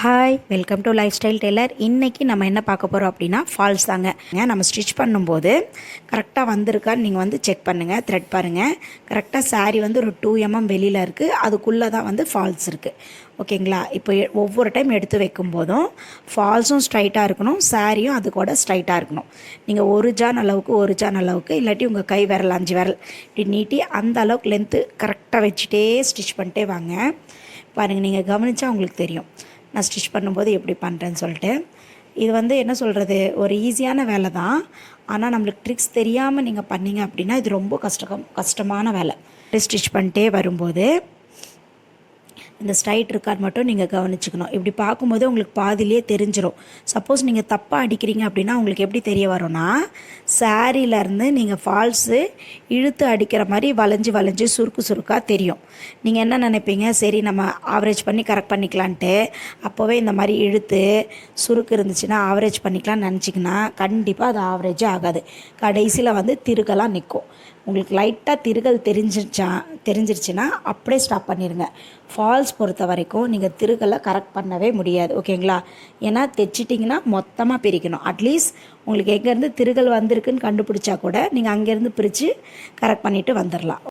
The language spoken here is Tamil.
Hi, welcome to Lifestyle Tailor. இன்றைக்கி நம்ம என்ன பார்க்க போகிறோம் அப்படின்னா ஃபால்ஸ் தாங்க. நம்ம ஸ்டிச் பண்ணும்போது கரெக்டாக வந்திருக்கான்னு நீங்கள் வந்து செக் பண்ணுங்கள். த்ரெட் பாருங்கள், கரெக்டாக சாரீ வந்து ஒரு 2 mm வெளியில் இருக்குது, அதுக்குள்ளே தான் வந்து ஃபால்ஸ் இருக்குது. ஓகேங்களா? இப்போ ஒவ்வொரு டைம் எடுத்து வைக்கும் போதும் ஃபால்ஸும் ஸ்ட்ரைட்டாக இருக்கணும், சாரியும் அது கூட ஸ்ட்ரைட்டாக இருக்கணும். நீங்கள் ஒரு ஜான் அளவுக்கு இல்லாட்டி உங்கள் கை விரல் 5 விரல் இப்படி நீட்டி அந்த அளவுக்கு லென்த்து கரெக்டாக வச்சுட்டே ஸ்டிச் பண்ணிட்டே வாங்க. பாருங்கள், நீங்கள் கவனித்தா உங்களுக்கு தெரியும் நான் ஸ்டிச் பண்ணும்போது எப்படி பண்ணுறேன்னு சொல்லிட்டு. இது வந்து என்ன சொல்கிறது, ஒரு ஈஸியான வேலை தான். ஆனால் நம்மளுக்கு ட்ரிக்ஸ் தெரியாமல் நீங்கள் பண்ணிங்க அப்படின்னா இது ரொம்ப கஷ்டமான வேலை. ஸ்டிச் பண்ணிட்டே வரும்போது இந்த ஸ்ட்ரைட் இருக்கான்னு மட்டும் நீங்கள் கவனிச்சுக்கணும். இப்படி பார்க்கும்போது உங்களுக்கு பாதிலேயே தெரிஞ்சிடும். சப்போஸ் நீங்கள் தப்பாக அடிக்கிறீங்க அப்படின்னா உங்களுக்கு எப்படி தெரிய வரும்னா, சாரியிலேருந்து நீங்கள் ஃபால்ஸு இழுத்து அடிக்கிற மாதிரி வளைஞ்சு சுருக்காக தெரியும். நீங்கள் என்ன நினைப்பீங்க, சரி நம்ம ஆவரேஜ் பண்ணி கரெக்ட் பண்ணிக்கலான்ட்டு அப்போவே இந்த மாதிரி இழுத்து சுருக்கு இருந்துச்சுன்னா ஆவரேஜ் பண்ணிக்கலாம்னு நினச்சிங்கன்னா கண்டிப்பாக அது ஆவரேஜே ஆகாது. கடைசியில் வந்து திருகலாம் நிற்கும். உங்களுக்கு லைட்டாக திருகல் தெரிஞ்சிருச்சுன்னா அப்படியே ஸ்டாப் பண்ணிடுங்க. ஃபால்ஸ் பொறுத்த வரைக்கும் நீங்கள் திருகலை கரெக்ட் பண்ணவே முடியாது. ஓகேங்களா? ஏன்னா தைச்சிட்டிங்கன்னா மொத்தமாக பிரிக்கணும். அட்லீஸ்ட் உங்களுக்கு எங்கேருந்து திருகல் வந்திருக்குன்னு கண்டுபிடிச்சா கூட நீங்கள் அங்கேருந்து பிரித்து கரெக்ட் பண்ணிவிட்டு வந்துடலாம்.